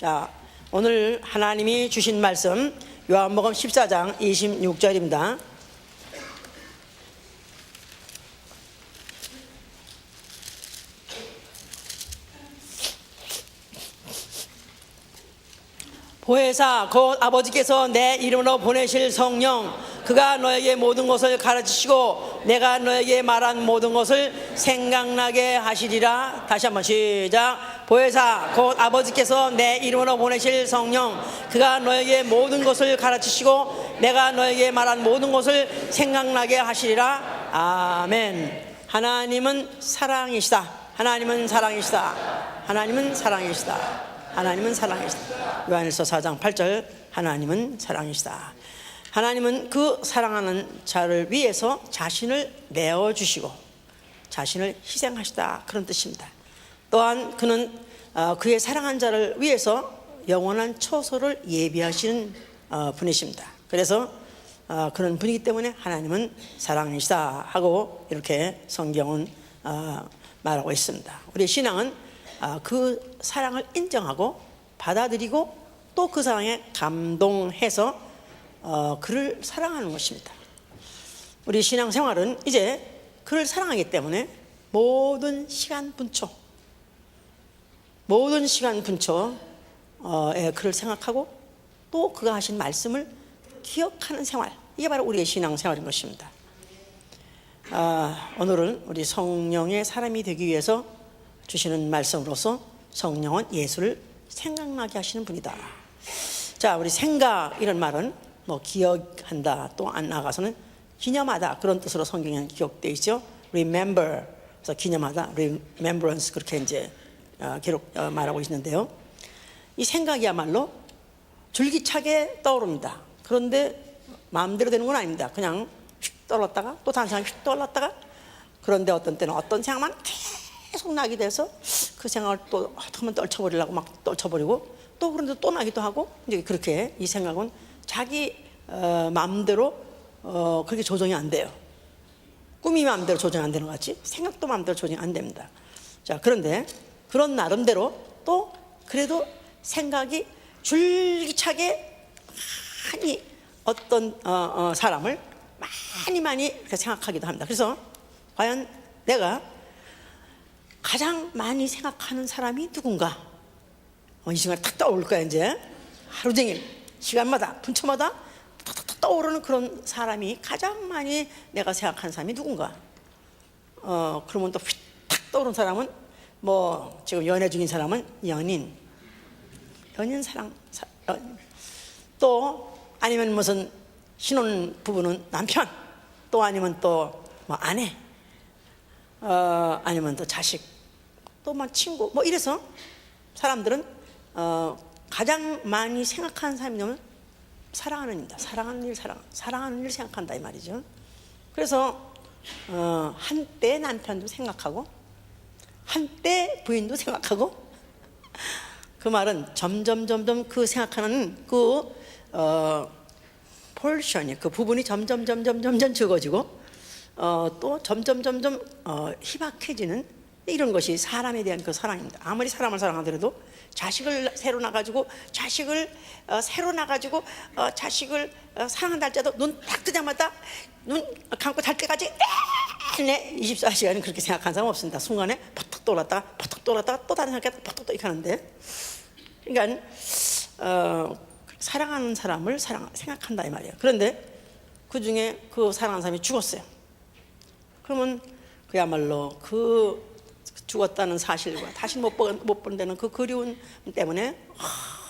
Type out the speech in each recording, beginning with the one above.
자, 오늘 하나님이 주신 말씀 요한복음 14장 26절입니다. 보혜사 곧 아버지께서 내 이름으로 보내실 성령 그가 너에게 모든 것을 가르치시고 내가 너에게 말한 모든 것을 생각나게 하시리라. 다시 한번 시작. 보혜사 곧 아버지께서 내 이름으로 보내실 성령 그가 너에게 모든 것을 가르치시고 내가 너에게 말한 모든 것을 생각나게 하시리라. 아멘. 하나님은 사랑이시다. 하나님은 사랑이시다. 하나님은 사랑이시다. 하나님은 사랑이시다. 요한일서 4장 8절 하나님은 사랑이시다. 하나님은 그 사랑하는 자를 위해서 자신을 내어주시고 자신을 희생하시다, 그런 뜻입니다. 또한 그는 그의 사랑한 자를 위해서 영원한 처소를 예비하시는 분이십니다. 그래서 그런 분이기 때문에 하나님은 사랑이시다 하고 이렇게 성경은 말하고 있습니다. 우리 신앙은 그 사랑을 인정하고 받아들이고 또 그 사랑에 감동해서 그를 사랑하는 것입니다. 우리 신앙생활은 이제 그를 사랑하기 때문에 모든 시간 분초에 그를 생각하고 또 그가 하신 말씀을 기억하는 생활, 이게 바로 우리의 신앙생활인 것입니다. 오늘은 우리 성령의 사람이 되기 위해서 주시는 말씀으로서 성령은 예수를 생각나게 하시는 분이다. 자, 우리 생각 이런 말은 뭐 기억한다, 또 안 나가서는 기념하다, 그런 뜻으로 성경에 기록되어 있죠. remember, 그래서 기념하다, remembrance, 그렇게 이제 말하고 있는데요. 이 생각이야말로 줄기차게 떠오릅니다. 그런데 마음대로 되는 건 아닙니다. 그냥 휙 떠올랐다가 또 다른 사람이 휙 떠올랐다가, 그런데 어떤 때는 어떤 생각만 계속 나게 돼서 그 생각을 또 한번 떨쳐버리려고 막 떨쳐버리고, 또 그런데 또 나기도 하고, 이제 그렇게 이 생각은 자기 마음대로 그렇게 조정이 안 돼요. 꿈이 마음대로 조정이 안 되는 것 같이 생각도 마음대로 조정이 안 됩니다. 자, 그런데 그런 나름대로 또 그래도 생각이 줄기차게 많이 어떤 사람을 많이 이렇게 생각하기도 합니다. 그래서 과연 내가 가장 많이 생각하는 사람이 누군가? 이 시간에 탁 떠오를 거야. 이제 하루 종일 시간마다 분초마다 탁 떠오르는 그런 사람이, 가장 많이 내가 생각하는 사람이 누군가? 그러면 또 탁 떠오르는 사람은 뭐 지금 연애 중인 사람은 연인 사랑, 또 아니면 무슨 신혼 부부는 남편, 또 아니면 또 뭐 아내, 아니면 또 자식, 또 막 친구, 뭐 이래서 사람들은 가장 많이 생각하는 사람이 뭐냐면 사랑하는 일이다. 사랑하는 일 생각한다, 이 말이죠. 그래서 한때 남편도 생각하고 한때 부인도 생각하고, 그 말은 점점 그 생각하는 그 폴션이, 그 부분이 점점 적어지고 또 점점 희박해지는, 이런 것이 사람에 대한 그 사랑입니다. 아무리 사람을 사랑하더라도 자식을 새로 낳아가지고 자식을 사랑한다 할지라도 눈 딱 뜨자마자 눈 감고 잘 때까지 내 24시간은 그렇게 생각하는 사람 없습니다. 순간에 퍼뜩 떠올랐다가 또 다른 생각이 퍼뜩 이렇게 하는데, 그러니까 사랑하는 사람을 생각한다, 이 말이에요. 그런데 그 중에 그 사랑하는 사람이 죽었어요. 그러면 그야말로 그 죽었다는 사실과 다시 못 본다는 그 그리움 때문에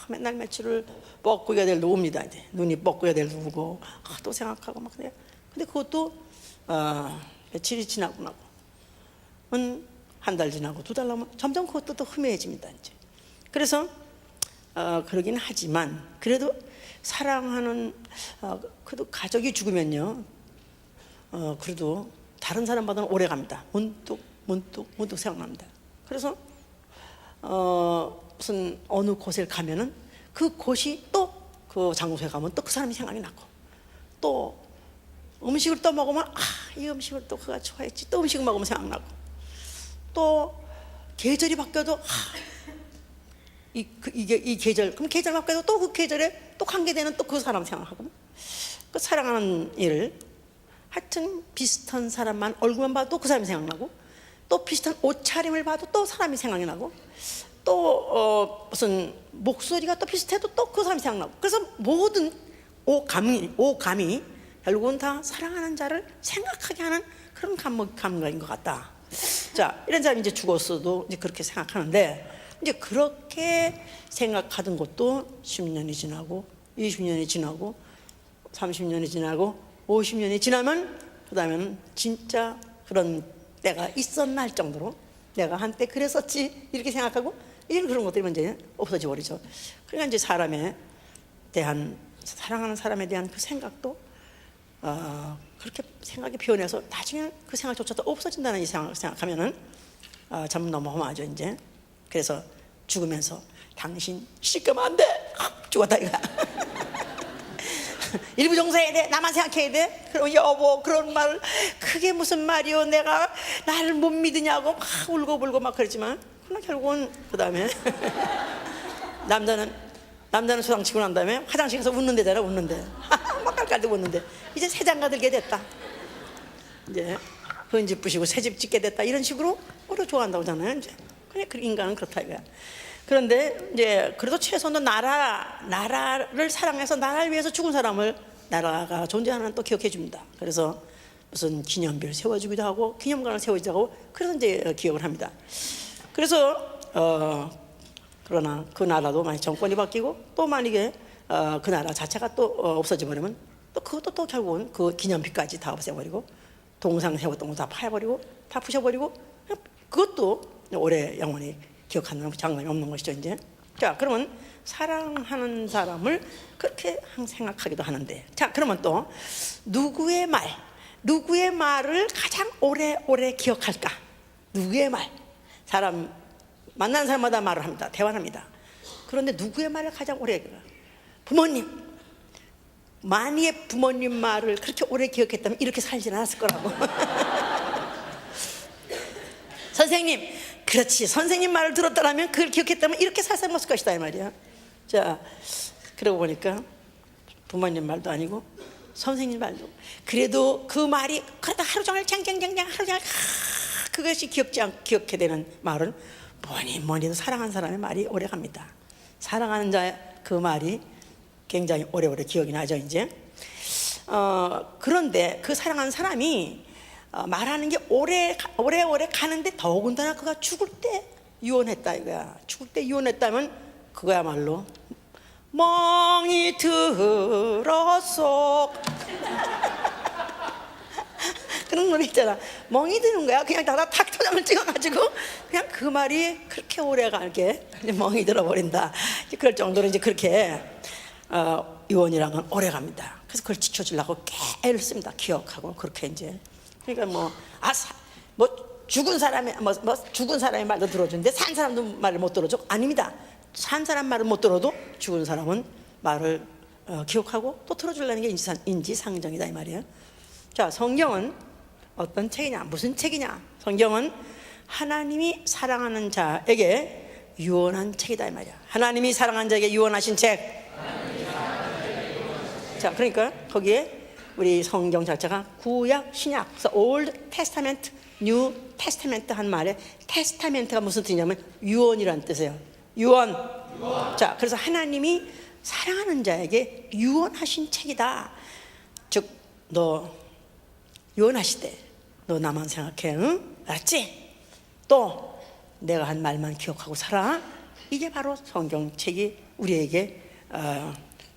맨날 며칠을 뻐꾸기가 될 누웁니다. 이제 눈이 뻐꾸기가 될 누우고 또 생각하고 막 그래요. 근데 그것도 며칠이 지나고 나고 한 달 지나고 두 달 남으면 점점 그것도 또 희미해집니다. 이제 그래서 그러긴 하지만 그래도 사랑하는 그래도 가족이 죽으면요, 그래도 다른 사람보다는 오래 갑니다. 문득 생각납니다. 그래서 무슨 어느 곳에 가면은 그 곳이 또 그 장소에 가면 또 그 사람이 생각이 나고, 또 음식을 또 먹으면 이 음식을 또 그가 좋아했지, 또 음식을 먹으면 생각나고, 또 계절이 바뀌어도 이 계절, 그럼 계절 바뀌어도 또 그 계절에 또 관계되는 또 그 사람 생각하고, 그 사랑하는 일을 하여튼 비슷한 사람만 얼굴만 봐도 그 사람이 생각나고, 또 비슷한 옷차림을 봐도 또 사람이 생각이 나고, 또 무슨 목소리가 또 비슷해도 또 그 사람이 생각나고, 그래서 모든 오감이 결국은 다 사랑하는 자를 생각하게 하는 그런 감각인 것 같다. 자, 이런 사람이 이제 죽었어도 이제 그렇게 생각하는데, 이제 그렇게 생각하던 것도 10년이 지나고 20년이 지나고 30년이 지나고 50년이 지나면, 그 다음에는 진짜 그런 때가 있었나 할 정도로 내가 한때 그랬었지 이렇게 생각하고, 이런 그런 것들이 이제 없어져 버리죠. 그러니까 이제 사랑하는 사람에 대한 그 생각도 그렇게 생각이 변해서 나중에 그 생각조차도 없어진다는 이 생각하면은 참 너무 험하죠 이제. 그래서 죽으면서 당신 시끄면 안 돼. 죽었다 이거야. 일부 종사해야 돼. 나만 생각해야 돼. 그럼 여보 그런 말, 그게 무슨 말이요? 내가 나를 못 믿으냐고 막 울고불고 막 그러지만, 그러나 결국은 그 다음에 남자는 수상 치고 난 다음에 화장실 가서 웃는 데잖아. 웃는데 막 깔깔대고 웃는데 이제 새 장가 들게 됐다. 이제 헌집 부시고 새집 짓게 됐다. 이런 식으로 오히려 좋아한다고 하잖아요. 이제 그냥 인간은 그렇다 이거야. 그런데 이제 그래도 최소한 나라를 사랑해서 나라를 위해서 죽은 사람을 나라가 존재하는 또 기억해 줍니다. 그래서 무슨 기념비를 세워주기도 하고 기념관을 세워주기도 하고, 그래서 이제 기억을 합니다. 그래서 그러나 그 나라도 만약 정권이 바뀌고 또 만약에 그 나라 자체가 또 없어져 버리면 또 그것도 또 결국은 그 기념비까지 다 없애버리고 동상 세웠던 거 다 파버리고 다 부셔버리고, 그것도 오래 영원히 기억하는 장관이 없는 것이죠 이제. 자, 그러면 사랑하는 사람을 그렇게 생각하기도 하는데, 자 그러면 또 누구의 말을 가장 오래 기억할까? 누구의 말? 사람 만나는 사람마다 말을 합니다. 대화를 합니다. 그런데 누구의 말을 가장 오래 기억할까? 부모님. 만약에 부모님 말을 그렇게 오래 기억했다면 이렇게 살지 않았을 거라고. 선생님, 그렇지, 선생님 말을 들었다면 그걸 기억했다면 이렇게 살지 않았을 것이다 이 말이야. 자, 그러고 보니까 부모님 말도 아니고 선생님 말도, 그래도 그 말이 그러다 하루 종일 쟁쟁쟁쟁 하루 종일 그것이 기억해 되는 말은 뭐니도 사랑하는 사람의 말이 오래 갑니다. 사랑하는 자의 그 말이 굉장히 오래오래 기억이 나죠 이제. 그런데 그 사랑하는 사람이 말하는 게 오래오래 가는데, 더군다나 그가 죽을 때 유언했다 이거야. 죽을 때 유언했다면 그거야말로 멍이 들었어. 그런 노래 있잖아. 멍이 드는 거야. 그냥 다 탁토장을 찍어가지고 그냥 그 말이 그렇게 오래 가게 멍이 들어버린다. 그럴 정도로 이제 그렇게 유언이란 건 오래 갑니다. 그래서 그걸 지켜주려고 애를 씁니다. 기억하고 그렇게 이제. 그러니까 죽은 사람의 말도 들어주는데 산 사람도 말을 못 들어줘? 아닙니다. 산 사람 말을 못 들어도 죽은 사람은 말을 기억하고 또 들어주려는 게 인지상정이다 이 말이에요. 자, 성경은 어떤 책이냐? 무슨 책이냐? 성경은 하나님이 사랑하는 자에게 유언한 책이다 이 말이야. 하나님이 사랑하는 자에게 유언하신 책. 자, 그러니까 거기에 우리 성경 자체가 구약, 신약, 그래서 Old Testament, New Testament 한 말에 테스타멘트가 무슨 뜻이냐면 유언이라는 뜻이에요. 유언. 자, 그래서 하나님이 사랑하는 자에게 유언하신 책이다. 즉, 너 유언하실 때 너 나만 생각해, 응? 알았지? 또 내가 한 말만 기억하고 살아. 이게 바로 성경책이 우리에게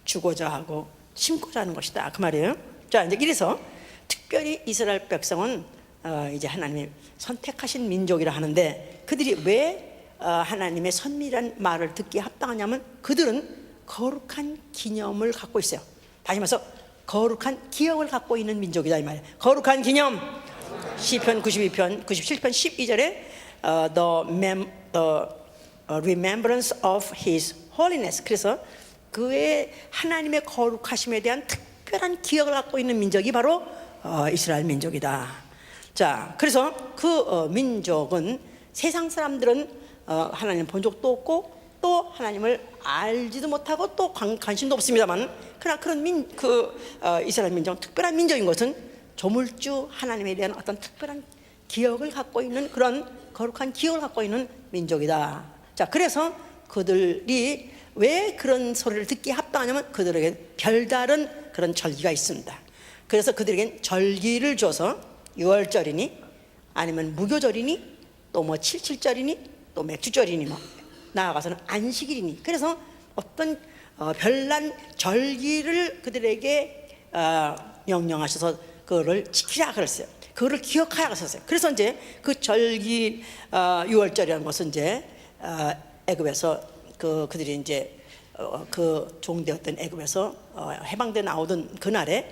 주고자 하고 심고자 하는 것이다 그 말이에요. 자, 이제 이래서 특별히 이스라엘 백성은 이제 하나님이 선택하신 민족이라 하는데, 그들이 왜 하나님의 선밀한 말을 듣기에 합당하냐면 그들은 거룩한 기념을 갖고 있어요. 다시 말해서 거룩한 기억을 갖고 있는 민족이다 이 말이에요. 거룩한 기념. 시편 92편 97편 12절에 the remembrance of his holiness. 그래서 그의 하나님의 거룩하심에 대한 특별한 기억을 갖고 있는 민족이 바로 이스라엘 민족이다. 자, 그래서 그 민족은 세상 사람들은 하나님 본 적도 없고 또 하나님을 알지도 못하고 또 관심도 없습니다만, 그러나 그런 이스라엘 민족은 특별한 민족인 것은 조물주 하나님에 대한 어떤 특별한 기억을 갖고 있는, 그런 거룩한 기억을 갖고 있는 민족이다. 자, 그래서 그들이 왜 그런 소리를 듣기에 합당하냐면 그들에게 별다른 그런 절기가 있습니다. 그래서 그들에겐 절기를 줘서 6월절이니 아니면 무교절이니 또 뭐 77절이니 또 맥주절이니 뭐 나아가서는 안식일이니, 그래서 어떤 별난 절기를 그들에게 명령하셔서 그거를 지키라 그랬어요. 그거를 기억하라 그랬어요. 그래서 이제 그 절기 6월절이라는 것은 이제 애굽에서 그들이 이제 그 종되었던 애굽에서 해방돼 나오던 그날에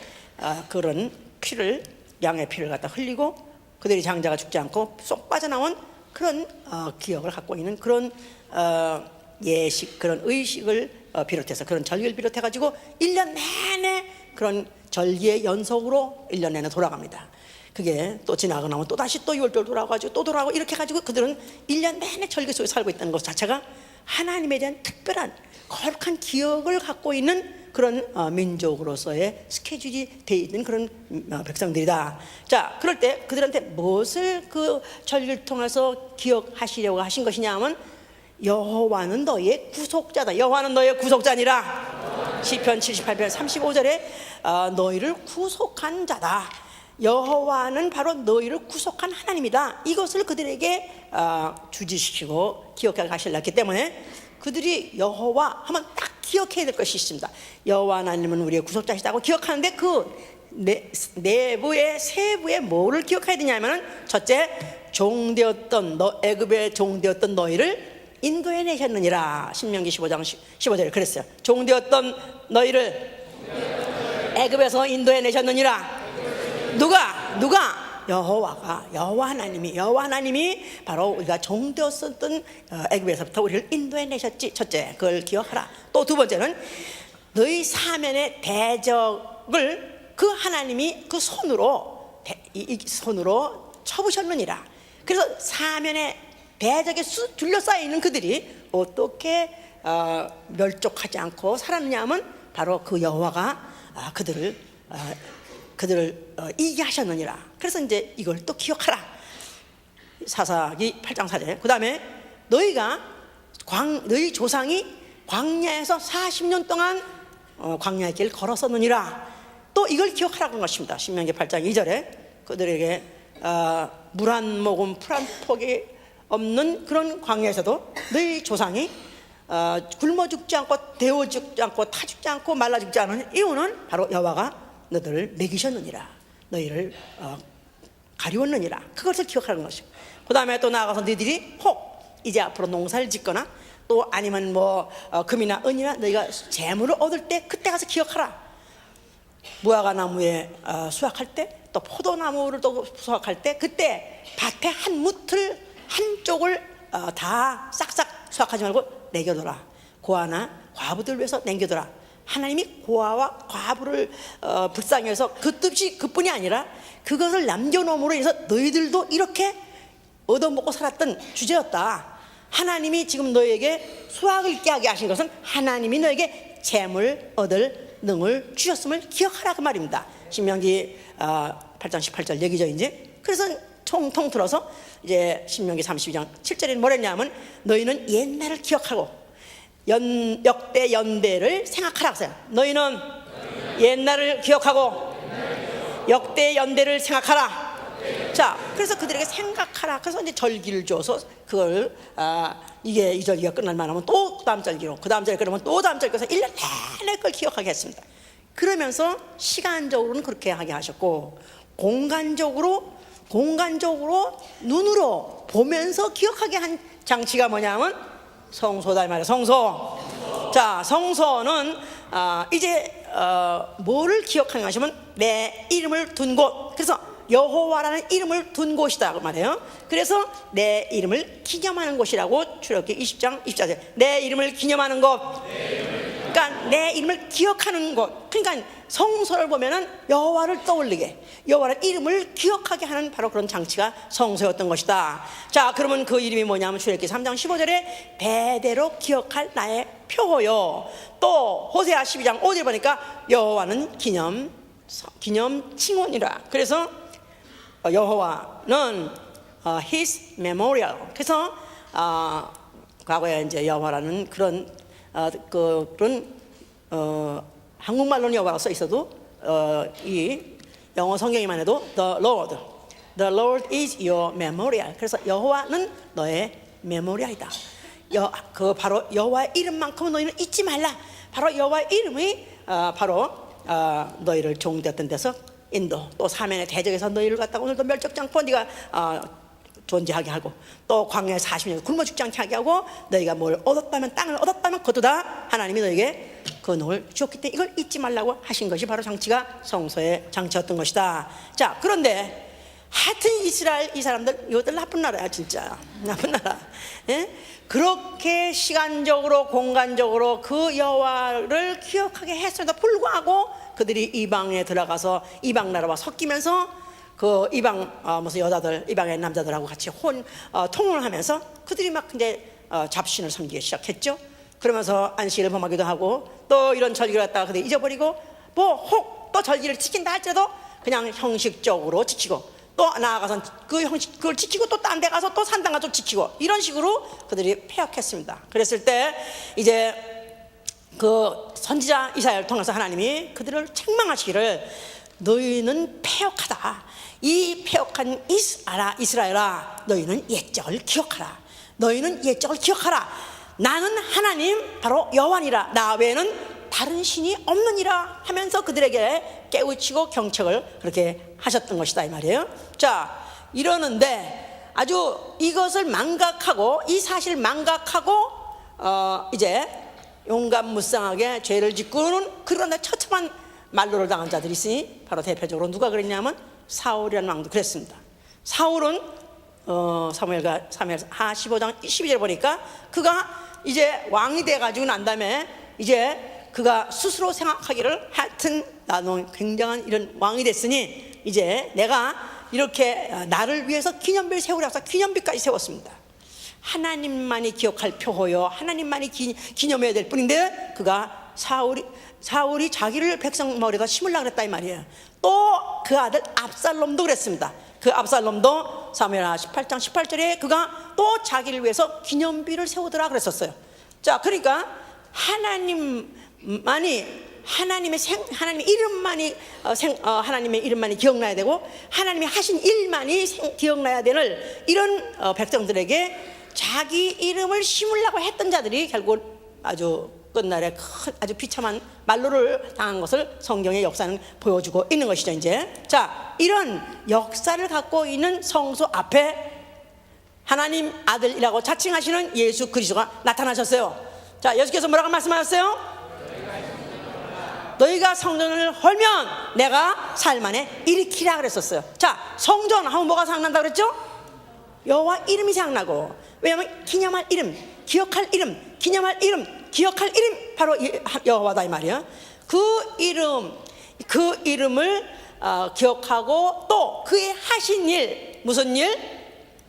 그런 피를, 양의 피를 갖다 흘리고 그들이 장자가 죽지 않고 쏙 빠져나온 그런 기억을 갖고 있는 그런 예식, 그런 의식을 비롯해서, 그런 절기를 비롯해 가지고 1년 내내 그런 절기의 연속으로 1년 내내 돌아갑니다. 그게 또 지나고 나면 또 다시 또 6월절 돌아가지고 또 돌아가고, 이렇게 가지고 그들은 1년 내내 절기 속에 살고 있다는 것 자체가 하나님에 대한 특별한 거룩한 기억을 갖고 있는 그런 민족으로서의 스케줄이 되어 있는 그런 백성들이다. 자, 그럴 때 그들한테 무엇을 그 절기를 통해서 기억하시려고 하신 것이냐 하면 여호와는 너희의 구속자다. 여호와는 너희의 구속자니라. 시편 78편 35절에 너희를 구속한 자다. 여호와는 바로 너희를 구속한 하나님이다. 이것을 그들에게 주지시키고 기억하게 하시려 했기 때문에 그들이 여호와 하면 딱 기억해야 될 것이 있습니다. 여호와 하나님은 우리의 구속자시다고 기억하는데 그 내부의 세부에 뭐를 기억해야 되냐면은, 첫째, 애굽의 종되었던 너희를 인도해 내셨느니라. 신명기 15장 15절에 그랬어요. 종되었던 너희를 애굽에서 인도해 내셨느니라. 누가? 여호와 하나님이 바로 우리가 종되었었던 애굽에서부터 우리를 인도해 내셨지. 첫째, 그걸 기억하라. 또 두 번째는 너희 사면의 대적을 그 하나님이 그 손으로 쳐부셨느니라. 그래서 사면의 대적에 둘러싸여 있는 그들이 어떻게 멸족하지 않고 살았느냐 하면 바로 그 여호와가 그들을 이기게 하셨느니라. 그래서 이제 이걸 또 기억하라. 사사기 8장 4절. 그 다음에 너희 조상이 광야에서 40년 동안 광야의 길을 걸었었느니라. 또 이걸 기억하라는 것입니다. 신명기 8장 2절에 그들에게 물 한 모금 풀 한 폭이 없는 그런 광야에서도 너희 조상이 굶어 죽지 않고 데워 죽지 않고 타 죽지 않고 말라 죽지 않은 이유는 바로 여호와가 너희를 먹이셨느니라. 너희를 가리웠느니라. 그것을 기억하는 것이고, 그 다음에 또 나아가서 너희들이 혹 이제 앞으로 농사를 짓거나 또 아니면 금이나 은이나 너희가 재물을 얻을 때 그때 가서 기억하라. 무화과 나무에 수확할 때, 또 포도나무를 또 수확할 때, 그때 밭에 한 무틀 한쪽을 다 싹싹 수확하지 말고 내겨둬라. 고아나 과부들 위해서 남겨둬라. 하나님이 고아와 과부를 불쌍히 해서 그 뜻이 그뿐이 아니라 그것을 남겨놓음으로 인해서 너희들도 이렇게 얻어먹고 살았던 주제였다. 하나님이 지금 너희에게 수확을 있게 하게 하신 것은 하나님이 너에게 재물 얻을 능을 주셨음을 기억하라, 그 말입니다. 신명기 8장 18절 얘기죠 이제. 그래서 통통 들어서 이제 신명기 32장 7절에는 뭐랬냐면 너희는 옛날을 기억하고 역대 연대를 생각하라 그랬어요. 너희는 옛날을 기억하고 역대 연대를 생각하라. 자, 그래서 그들에게 생각하라. 그래서 이제 절기를 줘서 그걸 이게 이 절기가 끝날 만하면 또 다음 절기로, 그 다음 절기 그러면 또 다음 절기에서 1년 내내 그걸 기억하게 했습니다. 그러면서 시간적으로는 그렇게 하게 하셨고, 공간적으로 눈으로 보면서 기억하게 한 장치가 뭐냐면 성소다 이 말이에요. 성소. 자, 성소는 이제 뭐를 기억하는 것이면 내 이름을 둔 곳. 그래서 여호와라는 이름을 둔 곳이다 그 말이에요. 그래서 내 이름을 기념하는 곳이라고 출애굽기 20장 24절. 내 이름을 기념하는 곳. 그러니까 내 이름을 기억하는 곳, 그러니까 성소를 보면은 여호와를 떠올리게, 여호와의 이름을 기억하게 하는 바로 그런 장치가 성소였던 것이다. 자, 그러면 그 이름이 뭐냐면 출애굽기 3장 15절에 대대로 기억할 나의 표호요. 또 호세아 12장 5절 보니까 여호와는 기념 칭언이라. 그래서 여호와는 His memorial. 그래서 과거에 이제 여호와라는 그런 한국말로는 여호와가 써 있어도 이 영어 성경에만 해도 The Lord is your memorial. 그래서 여호와는 너의 메모리알이다. 바로 여호와의 이름만큼은 너희는 잊지 말라. 바로 여호와의 이름이 바로 너희를 종되었던 데서 인도, 또 사면의 대적에서 너희를 갖다가 오늘도 멸적지 않고 네가 존재하게 하고, 또 광야에 40년 굶어 죽지 않게 하게 하고, 너희가 뭘 얻었다면, 땅을 얻었다면 그것도 다 하나님이 너에게 그 농을 주었기 때문에 이걸 잊지 말라고 하신 것이 바로 장치가 성소의 장치였던 것이다. 자, 그런데 하여튼 이스라엘 이 사람들 이것들 나쁜 나라야, 진짜 나쁜 나라. 예? 그렇게 시간적으로 공간적으로 그 여호와를 기억하게 했음에도 불구하고 그들이 이방에 들어가서 이방 나라와 섞이면서 그 이방 무슨 여자들, 이방의 남자들하고 같이 통혼을 하면서 그들이 막 이제 잡신을 섬기기 시작했죠. 그러면서 안식일을 범하기도 하고, 또 이런 절기를 갖다가 그들이 잊어버리고, 뭐 혹 또 절기를 지킨다 할지라도 그냥 형식적으로 지키고, 또 나아가서 그 형식 그걸 지키고 또 딴 데 가서 또 산당 가서 지키고, 이런 식으로 그들이 패역했습니다. 그랬을 때 이제 그 선지자 이사야를 통해서 하나님이 그들을 책망하시기를, 너희는 패역하다. 이 패역한 이스라엘아, 너희는 옛적을 기억하라. 너희는 옛적을 기억하라. 나는 하나님 바로 여호와니라. 나 외에는 다른 신이 없느니라 하면서 그들에게 깨우치고 경책을 그렇게 하셨던 것이다, 이 말이에요. 자, 이러는데 아주 이것을 망각하고, 이 사실을 망각하고 이제 용감무쌍하게 죄를 짓고는, 그런데 처참한 만로를 당한 자들이 있으니, 바로 대표적으로 누가 그랬냐면 사울이라는 왕도 그랬습니다. 사울은 사무엘하 15장 12절 보니까 그가 이제 왕이 돼가지고 난 다음에 이제 그가 스스로 생각하기를, 하여튼 나는 굉장한 이런 왕이 됐으니 이제 내가 이렇게 나를 위해서 기념비를 세우라 해서 기념비까지 세웠습니다. 하나님만이 기억할 표호요, 하나님만이 기념해야 될 뿐인데, 그가 사울이 자기를 백성 머리에다 심으려고 그랬다, 이 말이에요. 또 그 아들 압살롬도 그랬습니다. 그 압살롬도 사무엘하 18장 18절에 그가 또 자기를 위해서 기념비를 세우더라 그랬었어요. 자, 그러니까 하나님의 이름만이 하나님의 이름만이 기억나야 되고, 하나님이 하신 일만이 기억나야 되는 이런 백성들에게 자기 이름을 심으려고 했던 자들이 결국 아주 끝날에 큰 아주 비참한 만로를 당한 것을 성경의 역사는 보여주고 있는 것이죠. 이제 자, 이런 역사를 갖고 있는 성소 앞에 하나님 아들이라고 자칭하시는 예수 그리스도가 나타나셨어요. 자, 예수께서 뭐라고 말씀하셨어요? 너희가 성전을 헐면 내가 사흘 만에 일으키라 그랬었어요. 자, 성전 하면 뭐가 생각난다 그랬죠? 여호와 이름이 생각나고, 왜냐하면 기념할 이름, 기억할 이름, 기념할 이름, 기억할 이름, 바로 여호와다 이 말이야. 그 이름을 기억하고, 또 그의 하신 일, 무슨 일?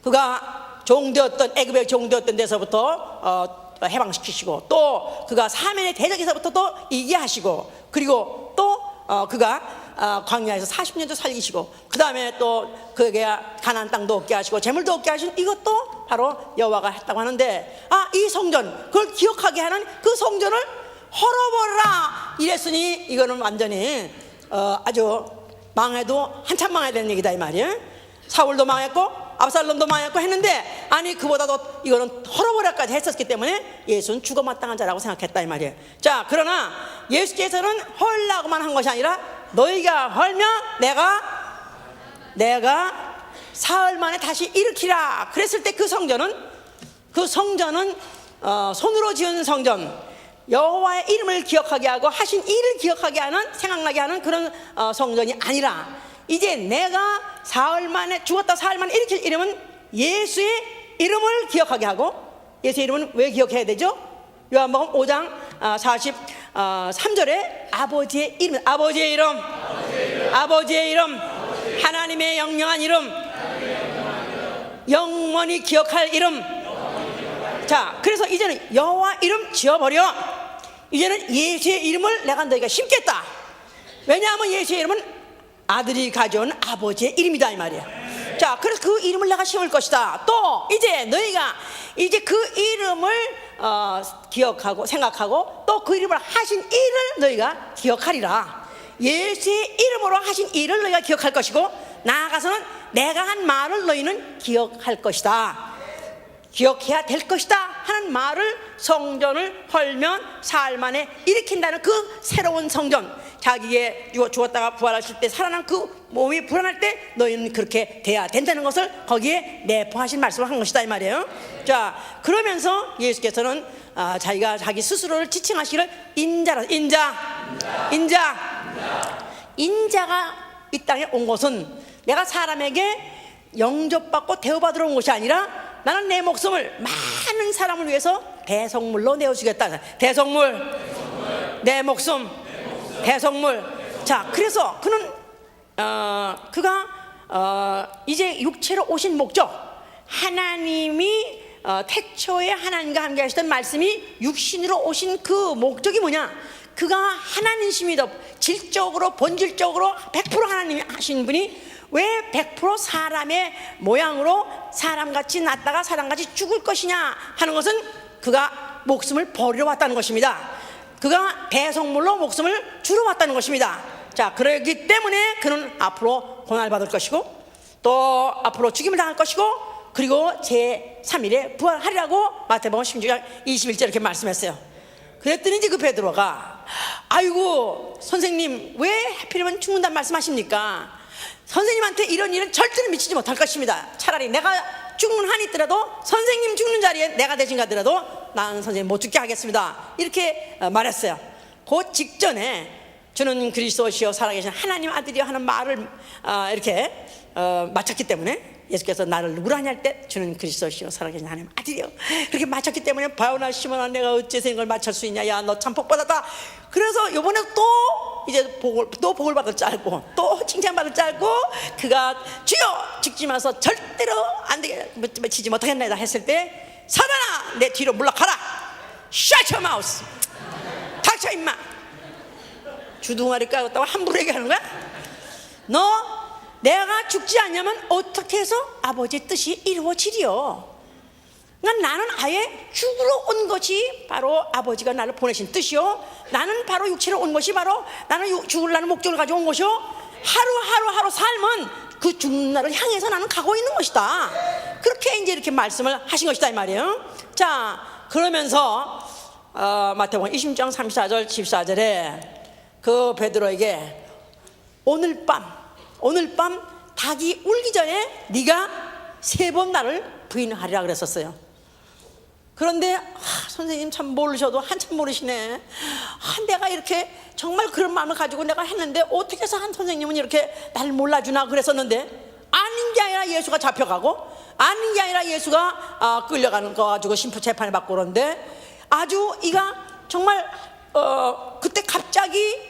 그가 종되었던, 애굽의 종되었던 데서부터 해방시키시고, 또 그가 사면의 대적에서부터 또 이기게 하시고, 그리고 또 그가 광야에서 40년도 살리시고, 그 다음에 또 그에게 가나안 땅도 얻게 하시고 재물도 얻게 하신, 이것도 바로 여호와가 했다고 하는데, 이 성전, 그걸 기억하게 하는 그 성전을 헐어버려라 이랬으니 이거는 완전히 아주 망해도 한참 망해야 되는 얘기다 이 말이에요. 사울도 망했고 압살롬도 망했고 했는데, 아니 그보다도 이거는 헐어버려까지 했었기 때문에 예수는 죽어 마땅한 자라고 생각했다 이 말이에요. 자, 그러나 예수께서는 헐라고만 한 것이 아니라, 너희가 헐면 내가 사흘 만에 다시 일으키라 그랬을 때, 그 성전은 손으로 지은 성전, 여호와의 이름을 기억하게 하고 하신 일을 기억하게 하는, 생각나게 하는 그런 성전이 아니라, 이제 내가 죽었다 사흘 만에 일으킬 이름은 예수의 이름을 기억하게 하고, 예수의 이름은 왜 기억해야 되죠? 요한복음 5장 3절에 아버지의 이름, 아버지의 이름, 아버지의 이름, 하나님의 영영한 이름, 영원히 기억할 이름. 자, 그래서 이제는 여호와 이름 지어버려. 이제는 예수의 이름을 내가 너희가 심겠다. 왜냐하면 예수의 이름은 아들이 가져온 아버지의 이름이다 이 말이야. 자, 그래서 그 이름을 내가 심을 것이다. 또 이제 너희가 이제 그 이름을 기억하고 생각하고 또 그 이름을 하신 일을 너희가 기억하리라. 예수의 이름으로 하신 일을 너희가 기억할 것이고, 나아가서는 내가 한 말을 너희는 기억할 것이다, 기억해야 될 것이다 하는 말을 성전을 헐면 사흘 만에 일으킨다는 그 새로운 성전, 자기의 죽었다가 부활하실 때 살아난 그 몸이 불어날 때 너희는 그렇게 돼야 된다는 것을 거기에 내포하신 말씀을 한 것이다 이 말이에요. 자, 그러면서 예수께서는 자기가 자기 스스로를 지칭하시기를 인자가 이 땅에 온 것은 내가 사람에게 영접받고 대우받으러 온 것이 아니라 나는 내 목숨을 많은 사람을 위해서 대속물로 내어주겠다. 대속물, 내 목숨, 대속물. 자, 그래서 그는 그가 이제 육체로 오신 목적, 하나님이 태초에 하나님과 함께 하시던 말씀이 육신으로 오신 그 목적이 뭐냐? 그가 하나님이심이다. 질적으로 본질적으로 100% 하나님이 하신 분이 왜 100% 사람의 모양으로 사람같이 났다가 사람같이 죽을 것이냐 하는 것은 그가 목숨을 버리러 왔다는 것입니다. 그가 대속물로 목숨을 주러 왔다는 것입니다. 자, 그러기 때문에 그는 앞으로 고난을 받을 것이고 또 앞으로 죽임을 당할 것이고 그리고 제3일에 부활하리라고 마태복음 16장 21절 이렇게 말씀했어요. 그랬더니 이제 그 베드로가 아이고 선생님 왜 하필이면 죽는다는 말씀하십니까? 선생님한테 이런 일은 절대로 미치지 못할 것입니다. 차라리 내가 죽는 한이 있더라도 선생님 죽는 자리에 내가 대신 가더라도 나는 선생님 못 죽게 하겠습니다, 이렇게 말했어요. 그 직전에 주는 그리스도시요 살아계신 하나님 아들이요 하는 말을 이렇게 마쳤기 때문에 예수께서 나를 누구라 하냐 할 때 주는 그리스도시요 살아계신 하나님 아들이요 그렇게 마쳤기 때문에 바요나 시몬아 내가 어째서 이걸 맞출 수 있냐, 야 너 참 복 받았다. 그래서 이번에 또 이제 복을 받을 줄 알고 또 칭찬받을 줄 알고 그가 주여 죽지 마서 절대로 안 되게 치지 못하겠나이다 했을 때 사단아 내 뒤로 물러가라. Shut your mouth. 닥쳐 임마. 주둥아리 까였다고 함부로 얘기하는 거야? 너 내가 죽지 않냐면 어떻게 해서 아버지의 뜻이 이루어지리요? 그러니까 나는 아예 죽으러 온 것이 바로 아버지가 나를 보내신 뜻이요, 나는 바로 육체로 온 것이 바로 나는 죽으려는 목적을 가지고 온 것이요, 하루 삶은 그 죽는 날을 향해서 나는 가고 있는 것이다. 그렇게 이제 이렇게 말씀을 하신 것이다 이 말이에요. 자, 그러면서 마태복음 20장 34절 14절에 그 베드로에게 오늘 밤 닭이 울기 전에 네가 3번 나를 부인하리라 그랬었어요. 그런데 선생님 참 모르셔도 한참 모르시네. 내가 이렇게 정말 그런 마음을 가지고 내가 했는데 어떻게 해서 한 선생님은 이렇게 나를 몰라주나 그랬었는데, 아닌 게 아니라 예수가 잡혀가고 아닌 게 아니라 예수가 끌려가는 거 가지고 심판 재판을 받고 그러는데 아주 이가 정말 그때 갑자기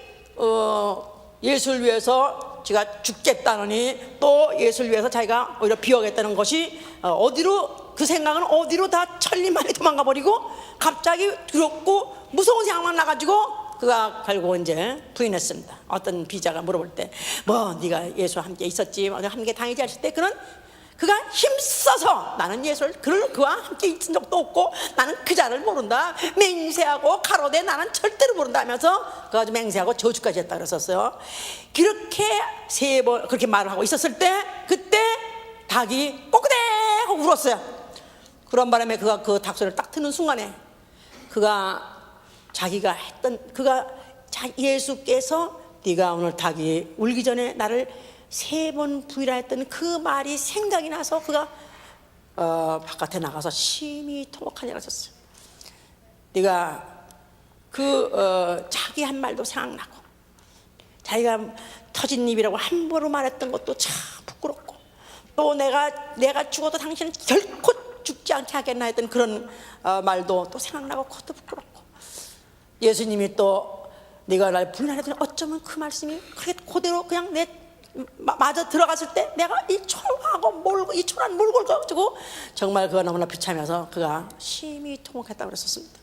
예수를 위해서 제가 죽겠다느니 또 예수를 위해서 자기가 오히려 비워겠다는 것이 어디로, 그 생각은 어디로 다 천리만에 도망가 버리고 갑자기 두렵고 무서운 상황만 나가지고 그가 결국 이제 부인했습니다. 어떤 비자가 물어볼 때 뭐 네가 예수와 함께 있었지, 함께 당했지 했을 때 그가 힘써서 나는 예수를 그와 함께 있은 적도 없고 나는 그 자를 모른다, 맹세하고 가로되 나는 절대로 모른다 하면서 그가 아주 맹세하고 저주까지 했다 그랬었어요. 그렇게 3번 그렇게 말을 하고 있었을 때 그때 닭이 꼬끄대 하고 울었어요. 그런 바람에 그가 그 닭소리를 딱 듣는 순간에 자기가 했던 예수께서 네가 오늘 닭이 울기 전에 나를 3번 부인하라 했던 그 말이 생각이 나서 그가 바깥에 나가서 심히 통곡하니라 하셨어요. 네가 자기 한 말도 생각나고 자기가 터진 입이라고 함부로 말했던 것도 참 부끄럽고 또 내가 죽어도 당신은 결코 죽지 않게 하겠나 했던 그런 말도 또 생각나고 그것도 부끄럽고 예수님이 또 네가 날 부인하려더니 어쩌면 그 말씀이 그게 그대로 그냥 내 마저 들어갔을 때 내가 이 초하고 몰고 이 초란 몰고 가지고 정말 그가 너무나 비참해서 그가 심히 통곡했다고 그랬었습니다.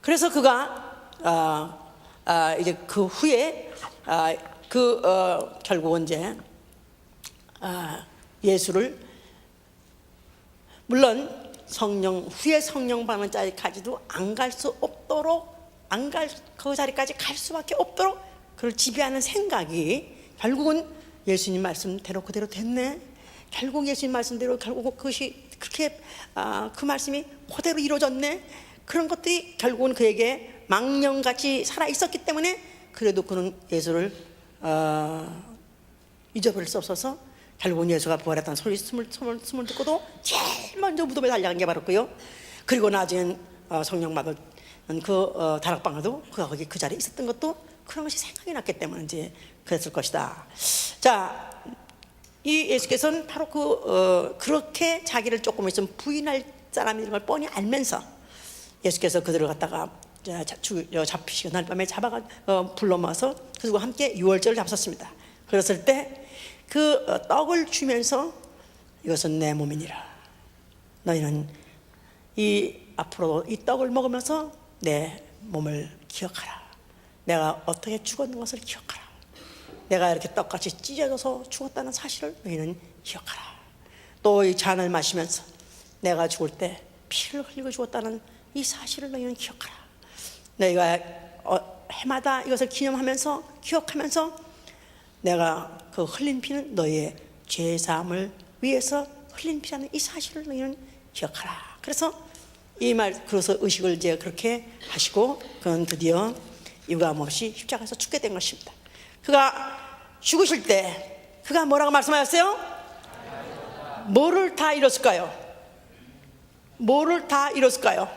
그래서 그가 이제 그 후에 결국은 이제 예수를 물론 후에 성령 받는 자리까지도 안 갈 수 없도록 그 자리까지 갈 수밖에 없도록 그를 지배하는 생각이 결국은 예수님 말씀대로 그대로 됐네. 결국 예수님 말씀대로 결국 그것이 그렇게 그 말씀이 그대로 이루어졌네. 그런 것들이 결국은 그에게 망령같이 살아 있었기 때문에 그래도 그는 예수를 잊어버릴 수 없어서 결국은 예수가 부활했다는 숨을 듣고도 제일 먼저 무덤에 달려간 게 바로 그요. 그리고 나중엔 성령 받을 그 다락방에도 그가 거기 그 자리에 있었던 것도 그런 것이 생각이 났기 때문에 이제 그랬을 것이다. 자, 이 예수께서는 바로 그렇게 자기를 조금 있으면 부인할 사람인 걸 뻔히 알면서 예수께서 그들을 갖다가 잡히시고 날 밤에 불러 모아서 그리고 함께 유월절을 잡섰습니다. 그랬을 때 그 떡을 주면서 이것은 내 몸이니라. 너희는 앞으로 이 떡을 먹으면서 내 몸을 기억하라. 내가 어떻게 죽었는 것을 기억하라. 내가 이렇게 떡같이 찢어져서 죽었다는 사실을 너희는 기억하라. 또 이 잔을 마시면서 내가 죽을 때 피를 흘리고 죽었다는 이 사실을 너희는 기억하라. 너희가 해마다 이것을 기억하면서 내가 그 흘린 피는 너희의 죄사함을 위해서 흘린 피라는 이 사실을 너희는 기억하라. 그래서 그래서 의식을 이제 그렇게 하시고 그는 드디어 유감없이 십자가에서 죽게 된 것입니다. 그가 죽으실 때 그가 뭐라고 말씀하셨어요? 뭐를 다 이뤘을까요? 뭐를 다 이뤘을까요?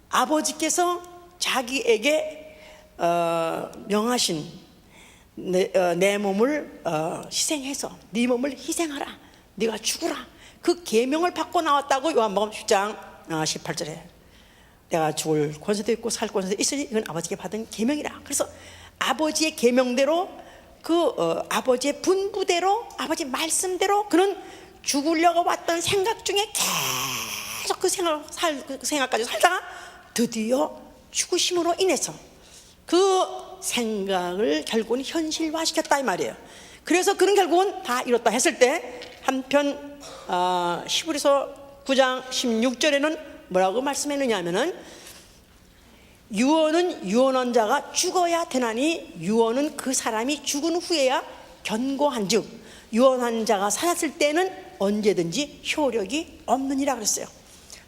아버지께서 자기에게 명하신 내 몸을 희생해서 네 몸을 희생하라, 네가 죽으라, 그 계명을 받고 나왔다고 요한복음 10장 18절에 내가 죽을 권세도 있고 살 권세도 있으니 이건 아버지께 받은 계명이라. 그래서 아버지의 계명대로 아버지의 분부대로 아버지 말씀대로 그는 죽으려고 왔던 생각 중에 계속 그 생각까지 살다가 드디어 죽으심으로 인해서 그 생각을 결국은 현실화시켰다 이 말이에요. 그래서 그는 결국은 다 이뤘다 했을 때 한편 히브리서 9장 16절에는 뭐라고 말씀했느냐 하면은 유언은 유언한 자가 죽어야 되나니 유언은 그 사람이 죽은 후에야 견고한 즉 유언한 자가 살았을 때는 언제든지 효력이 없느니라 그랬어요.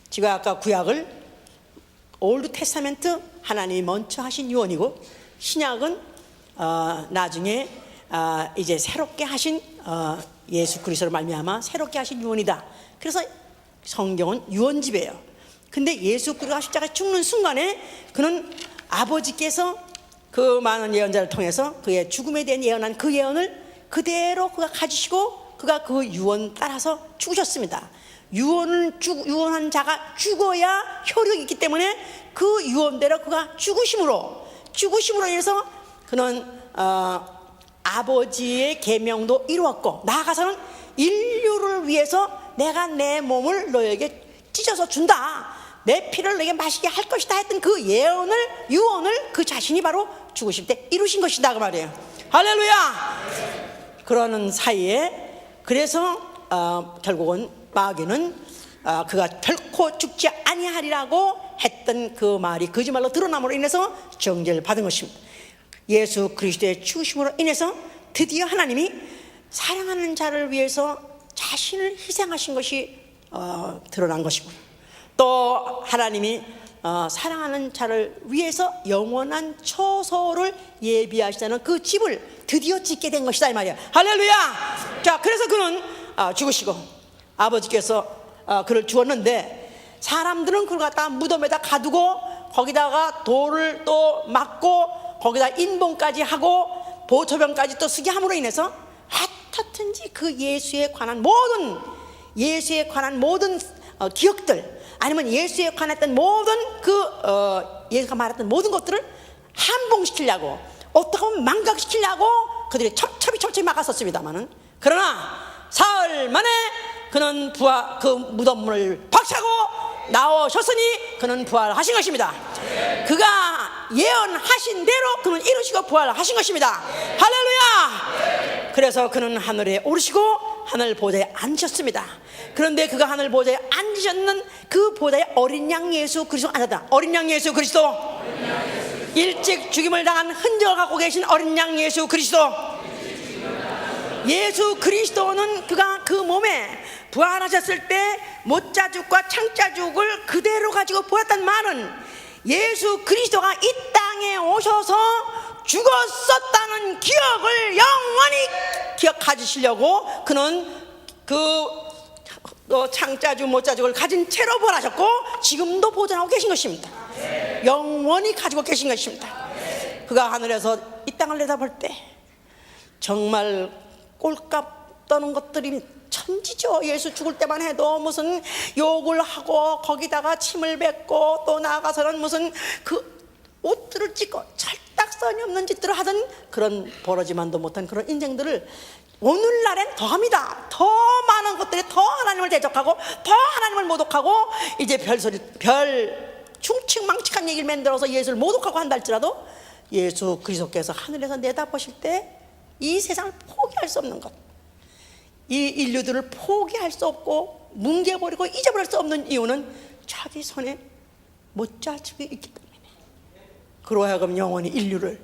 제가 아까 구약을 올드 테스타멘트 하나님이 먼저 하신 유언이고 신약은 나중에 이제 새롭게 하신 예수 그리스도로 말미암아 새롭게 하신 유언이다. 그래서 성경은 유언집이에요. 근데 예수 그리스도가 십자가에 죽는 순간에 그는 아버지께서 그 많은 예언자를 통해서 그의 죽음에 대한 예언한 그 예언을 그대로 그가 가지시고 그가 그 유언 따라서 죽으셨습니다. 유언한 자가 죽어야 효력이 있기 때문에 그 유언대로 그가 죽으심으로 인해서 그는 아버지의 계명도 이루었고 나아가서는 인류를 위해서 내가 내 몸을 너에게 찢어서 준다, 내 피를 너에게 마시게 할 것이다 했던 그 유언을 그 자신이 바로 죽으실 때 이루신 것이다 그 말이에요. 할렐루야. 그러는 사이에 그래서 결국은 마귀는 그가 결코 죽지 아니하리라고 했던 그 말이 거짓말로 드러남으로 인해서 정죄를 받은 것입니다. 예수 그리스도의 죽으심으로 인해서 드디어 하나님이 사랑하는 자를 위해서 자신을 희생하신 것이 드러난 것이고 또 하나님이 사랑하는 자를 위해서 영원한 처소를 예비하시다는 그 집을 드디어 짓게 된 것이다 이 말이야. 할렐루야. 자, 그래서 그는 죽으시고 아버지께서 그를 주었는데 사람들은 그걸 갖다가 무덤에다 가두고 거기다가 돌을 또 맞고 거기다 인봉까지 하고 보초병까지 또 쓰게 함으로 인해서 어떻든지 그 예수에 관한 모든 기억들, 아니면 예수에 관했던 모든 예수가 말했던 모든 것들을 함봉시키려고, 어떻게 보면 망각시키려고 그들이 첩첩이 막았었습니다마는, 그러나 사흘 만에 그는 그 무덤문을 박차고 나오셨으니 그는 부활하신 것입니다. 그가 예언하신 대로 그는 이루시고 부활하신 것입니다. 할렐루야. 그래서 그는 하늘에 오르시고 하늘 보좌에 앉으셨습니다. 그런데 그가 하늘 보좌에 앉으셨는 그 보좌에 어린 양 예수 그리스도가 앉았다. 어린 양 예수 그리스도, 일찍 죽임을 당한 흔적을 갖고 계신 어린 양 예수 그리스도. 예수 그리스도는 그가 그 몸에 부활하셨을 때 못자죽과 창자죽을 그대로 가지고 보았단 말은, 예수 그리스도가 이 땅에 오셔서 죽었었다는 기억을 영원히 기억하시려고 그는 그 창자죽 못자죽을 가진 채로 부활하셨고 지금도 보존하고 계신 것입니다. 영원히 가지고 계신 것입니다. 그가 하늘에서 이 땅을 내다볼 때 정말 꼴값 떠는 것들이 천지죠. 예수 죽을 때만 해도 무슨 욕을 하고 거기다가 침을 뱉고 또 나아가서는 무슨 그 옷들을 찢고 철딱선이 없는 짓들을 하던 그런 버러지만도 못한 그런 인생들을 오늘날엔 더합니다. 더 많은 것들이 더 하나님을 대적하고 더 하나님을 모독하고 이제 별 충칭망측한 얘기를 만들어서 예수를 모독하고 한다 할지라도, 예수 그리스도께서 하늘에서 내다보실 때 이 세상을 포기할 수 없는 것, 이 인류들을 포기할 수 없고 뭉개버리고 잊어버릴 수 없는 이유는 자기 손에 못자죽이 있기 때문에, 그로 하여금 영원히 인류를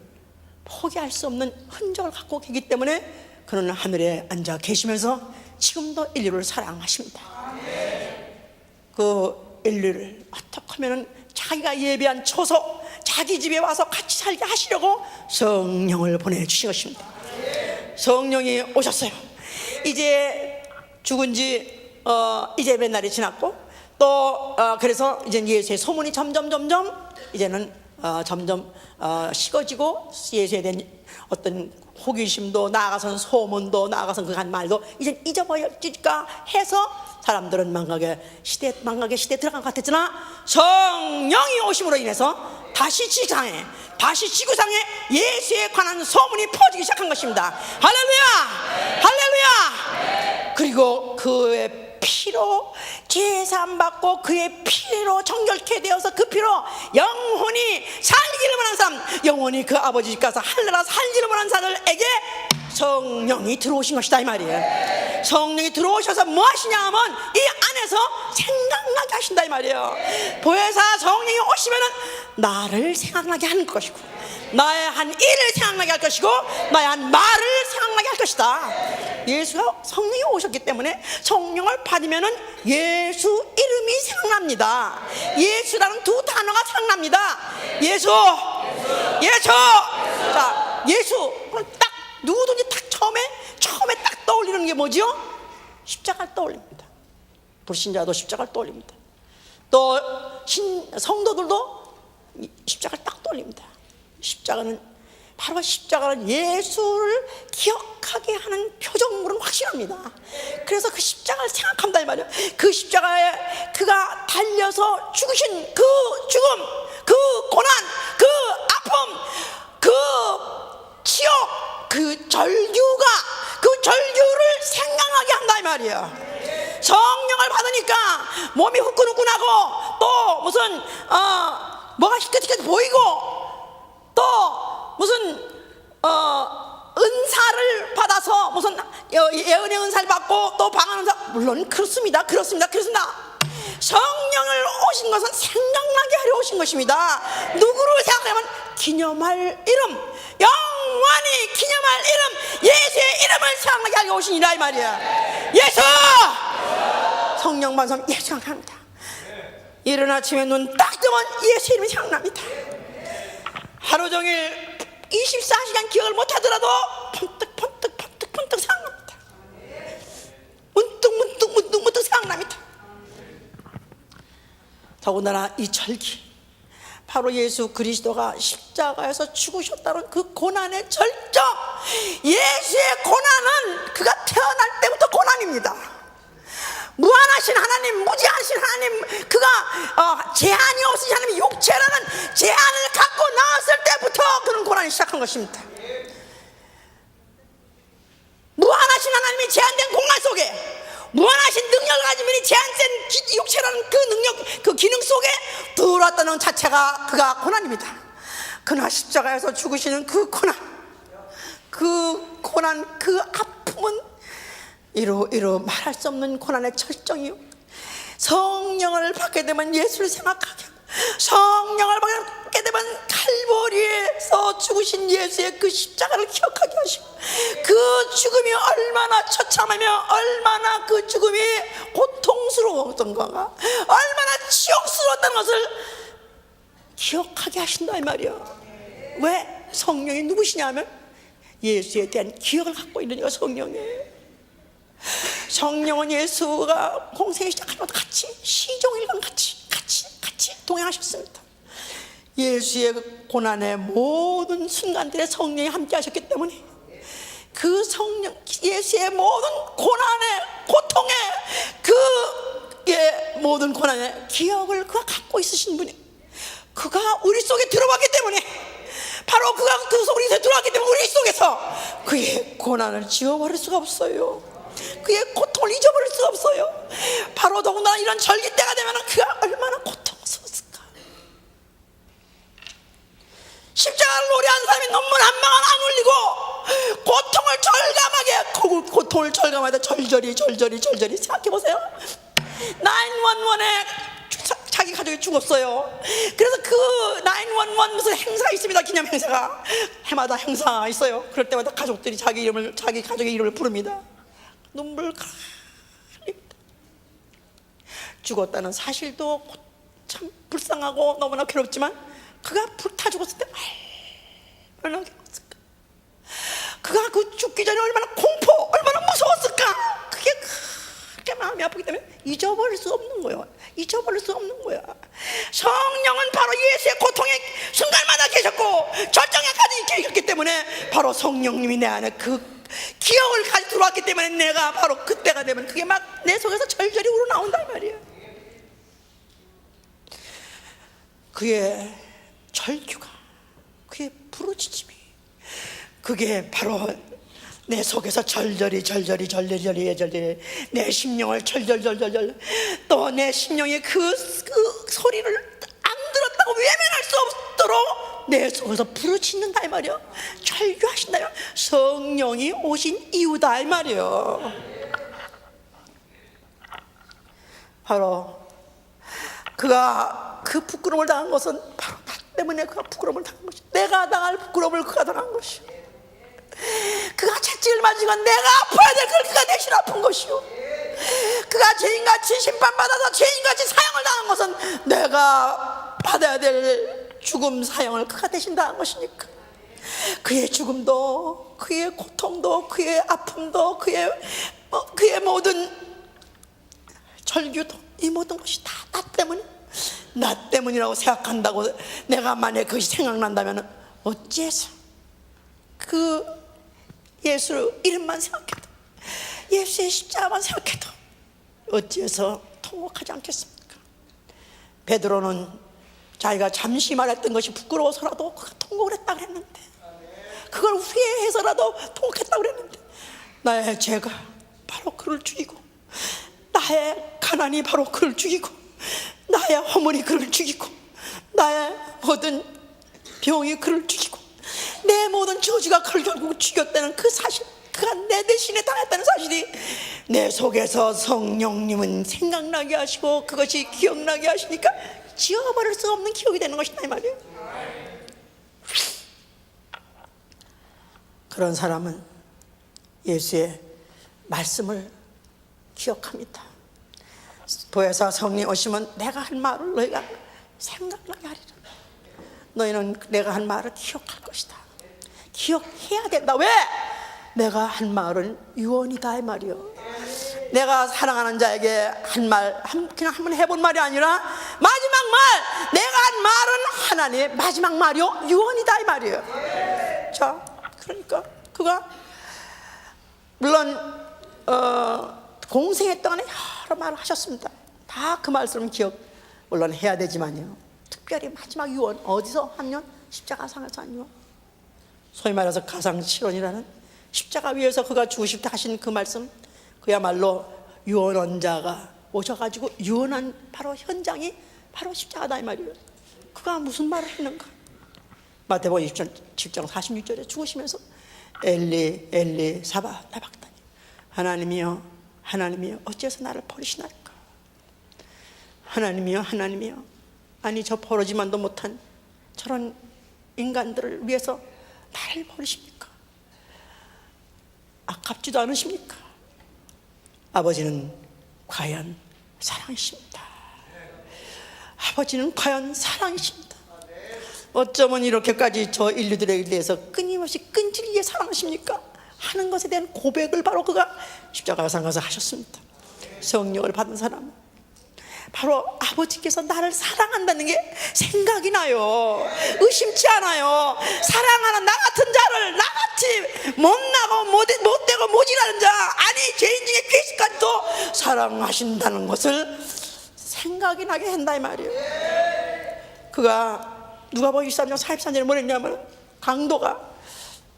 포기할 수 없는 흔적을 갖고 계기 때문에 그는 하늘에 앉아 계시면서 지금도 인류를 사랑하십니다. 그 인류를 어떻게 하면 자기가 예비한 초소, 자기 집에 와서 같이 살게 하시려고 성령을 보내주신 것입니다. 성령이 오셨어요. 이제 죽은 지 이제 몇 날이 지났고, 또 그래서 이제 예수의 소문이 점점 이제는 점점 식어지고, 예수에 대한 어떤 호기심도 나아가선 소문도 나아가선 그 한 말도 이제 잊어버릴까 해서 사람들은 망각의 시대에 들어간 것 같았으나, 성령이 오심으로 인해서 다시 지구상에 예수에 관한 소문이 퍼지기 시작한 것입니다. 할렐루야! 할렐루야! 그리고 그의 피로 제사함 받고 그의 피로 정결케 되어서 그 피로 영혼이 살기를 원하는 사람, 영혼이 그 아버지 집 가서 하늘나라 살기를 원하는 사람들에게 성령이 들어오신 것이다 이 말이에요. 성령이 들어오셔서 뭐 하시냐 하면 이 안에서 생각나게 하신다 이 말이에요. 보혜사 성령이 오시면은 나를 생각나게 하는 것이고, 나의 한 일을 생각나게 할 것이고, 나의 한 말을 생각나게 할 것이다. 예수가 성령이 오셨기 때문에 성령을 받으면은 예수 이름이 생각납니다. 예수라는 두 단어가 생각납니다. 예수. 자, 예수. 딱 누구든지 딱 처음에 딱 떠올리는 게 뭐죠? 십자가를 떠올립니다. 불신자도 십자가를 떠올립니다. 또 성도들도 십자가를 딱 떠올립니다. 십자가는 예수를 기억하게 하는 표정물은 확실합니다. 그래서 그 십자가를 생각한다 이 말이에요. 그 십자가에 그가 달려서 죽으신 그 죽음, 그 고난, 그 아픔, 그 치욕, 그 절규를 생각하게 한다 이 말이에요. 성령을 받으니까 몸이 후끈후끈하고, 또 무슨 뭐가 희끗희끗 보이고, 또 무슨 은사를 받아서 무슨 예언의 은사를 받고 또 방언 은사, 물론 그렇습니다. 성령을 오신 것은 생각나게 하려 오신 것입니다. 누구를 생각하면 기념할 이름, 영원히 기념할 이름, 예수의 이름을 생각나게 하려 오시니라 이 말이야. 예수! 성령 반성 예수 생각합니다. 이른 아침에 눈 딱 뜨면 예수 이름이 생각납니다. 하루 종일 24시간 기억을 못하더라도 펀뜩 생각납니다. 문득 생각납니다. 더군다나 이 절기, 바로 예수 그리스도가 십자가에서 죽으셨다는 그 고난의 절정, 예수의 고난은 그가 태어날 때부터 고난입니다. 무한하신 하나님, 무지하신 제한이 없으신 하나님의 육체라는 제한을 갖고 나왔을 때부터 그런 고난이 시작한 것입니다. 무한하신 하나님의 제한된 공간 속에 무한하신 능력을 가진 분이 제한된 육체라는 그 능력, 그 기능 속에 들어왔다는 자체가 그가 고난입니다. 그러나 십자가에서 죽으시는 그 고난, 그 아픔은 이루 말할 수 없는 고난의 절정이요. 성령을 받게 되면 예수를 생각하게 하고, 성령을 받게 되면 칼보리에서 죽으신 예수의 그 십자가를 기억하게 하시고, 그 죽음이 얼마나 처참하며 얼마나 그 죽음이 고통스러웠던가가, 얼마나 지옥스러웠다는 것을 기억하게 하신다 이 말이야. 왜? 성령이 누구시냐면 예수에 대한 기억을 갖고 있는 이가 성령이에요. 성령은 예수가 공생의 시작할 때부터 같이 시종일관 같이 동행하셨습니다. 예수의 고난의 모든 순간들에 성령이 함께 하셨기 때문에 그 성령, 예수의 모든 고난의 고통의 그의 모든 고난의 기억을 그가 갖고 있으신 분이, 그가 우리 속에 들어왔기 때문에, 바로 그가 그 우리 속에 들어왔기 때문에 우리 속에서 그의 고난을 지워버릴 수가 없어요. 그의 고통을 잊어버릴 수가 없어요. 바로 더군다나 이런 절기 때가 되면 그가 얼마나 고통스러웠을까. 십자가를 노래하는 사람이 논문 한 방울 안 울리고 고통을 절감하다 절절히 생각해보세요. 911에 자기 가족이 죽었어요. 그래서 그 911 무슨 행사가 있습니다. 기념 행사가 해마다 행사가 있어요. 그럴 때마다 가족들이 자기 가족의 이름을 부릅니다. 눈물 흘립니다. 죽었다는 사실도 참 불쌍하고 너무나 괴롭지만, 그가 불타 죽었을 때 얼마나 괴로웠을까. 그가 그 죽기 전에 얼마나 얼마나 무서웠을까. 그게 그렇게 마음이 아프기 때문에 잊어버릴 수 없는 거예요. 성령은 바로 예수의 고통의 순간마다 계셨고 절정에까지 계셨기 때문에, 바로 성령님이 내 안에 그 기억을 가지고 들어왔기 때문에 내가 바로 그때가 되면 그게 막 내 속에서 절절히 우러나온단 말이에요. 그의 절규가, 그의 부르짖음이, 그게 바로 내 속에서 절절히 내 심령을 절절 또 내 심령이 그 소리를 안 들었다고 외면할 수 없도록 내 속에서 부르짖는다 이 말이야. 절규하신다 이 말이야. 성령이 오신 이유다 이 말이야. 바로 그가 그 부끄러움을 당한 것은 바로 나 때문에 그가 부끄러움을 당한 것이, 내가 당할 부끄러움을 그가 당한 것이, 그가 채찍을 맞은 건 내가 아파야 될 걸 그가 대신 아픈 것이요, 그가 죄인같이 심판받아서 죄인같이 사형을 당한 것은 내가 받아야 될 죽음 사형을 그가 대신 당한 것이니까, 그의 죽음도 그의 고통도 그의 아픔도 그의 모든 절규도, 이 모든 것이 다 나 때문이라고 생각한다고 내가 만약에 그것이 생각난다면 어찌해서 그 예수 이름만 생각해도, 예수의 십자가만 생각해도 어찌해서 통곡하지 않겠습니까? 베드로는 자기가 잠시 말했던 것이 부끄러워서라도 그가 통곡을 했다고 했는데, 그걸 후회해서라도 통곡했다고 그랬는데, 나의 죄가 바로 그를 죽이고, 나의 가난이 바로 그를 죽이고, 나의 허물이 그를 죽이고, 나의 모든 병이 그를 죽이고, 내 모든 저주가 그를 결국 죽였다는 그 사실, 그가 내 대신에 당했다는 사실이 내 속에서 성령님은 생각나게 하시고 그것이 기억나게 하시니까 지워버릴 수 없는 기억이 되는 것이다 이 말이에요. 그런 사람은 예수의 말씀을 기억합니다. 보혜사 성령 오시면 내가 한 말을 너희가 생각나게 하리라. 너희는 내가 한 말을 기억할 것이다. 기억해야 된다. 왜? 내가 한 말은 유언이다 이 말이요. 내가 사랑하는 자에게 한 말, 그냥 한번 해본 말이 아니라 마지막 말, 내가 한 말은 하나님의 마지막 말이요, 유언이다 이 말이에요. 자, 그러니까 그가 물론 공생의 동안에 여러 말을 하셨습니다. 다 그 말씀을 물론 해야 되지만요, 특별히 마지막 유언, 어디서 한 유언? 십자가상에서 한 유언. 소위 말해서 가상실언이라는, 십자가 위에서 그가 죽으실 때 하신 그 말씀, 그야말로 유언원자가 오셔가지고 유언한 바로 현장이 바로 십자가다 이 말이에요. 그가 무슨 말을 했는가? 마태복음 7장 46절에 죽으시면서 엘리 엘리 사바 나박다니, 하나님이여 하나님이여 어찌해서 나를 버리시나이까. 하나님이여 하나님이여, 아니 저 버러지만도 못한 저런 인간들을 위해서 나를 버리십니까? 아깝지도 않으십니까? 아버지는 과연 사랑이십니다. 아버지는 과연 사랑이십니다. 어쩌면 이렇게까지 저 인류들에 대해서 끊임없이 끈질기게 사랑하십니까? 하는 것에 대한 고백을 바로 그가 십자가상 가서 하셨습니다. 성령을 받은 사람은 바로 아버지께서 나를 사랑한다는 게 생각이 나요. 의심치 않아요. 사랑하는 나 같은 자를, 나같이 못나고 못되고 모질하는 자, 아니 죄인 중에 괴식까지도 사랑하신다는 것을 생각이 나게 한다 이 말이에요. 그가 누가복음 23장 44절에 뭐랬냐면, 강도가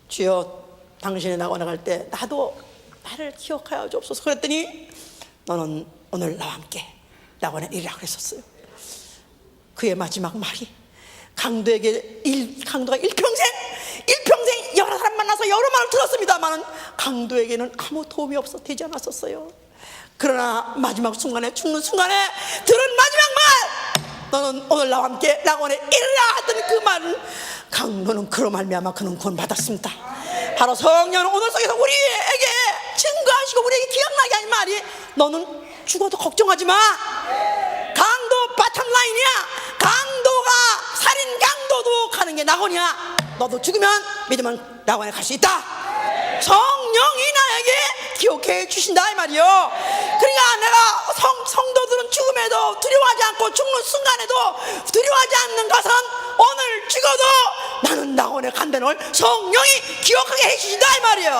주여 당신이 나와 나갈 때 나도 나를 기억하여 주옵소서 그랬더니 너는 오늘 나와 함께 낙원에 이르라 그랬었어요. 그의 마지막 말이 강도가 일평생 여러 사람 만나서 여러 말을 들었습니다만 강도에게는 아무 도움이 되지 않았었어요. 그러나 마지막 순간에, 죽는 순간에 들은 마지막 말, 너는 오늘 나와 함께 낙원에 이르라 했던 그 말은, 강도는 그로 말미암아 그는 구원받았습니다. 바로 성령은 오늘 속에서 우리에게 증거하시고 우리에게 기억나게 한 말이, 너는 죽어도 걱정하지 마. 강도 바텀라인이야. 강도가 살인 강도도 가는 게 낙원이야. 너도 죽으면 믿으면 낙원에 갈 수 있다. 성령이 나에게 기억해 주신다 이 말이요. 그러니까 내가 성도들은 죽음에도 두려워하지 않고 죽는 순간에도 두려워하지 않는 것은 오늘 죽어도 나는 낙원에 간다는 걸 성령이 기억하게 해주신다 이 말이요.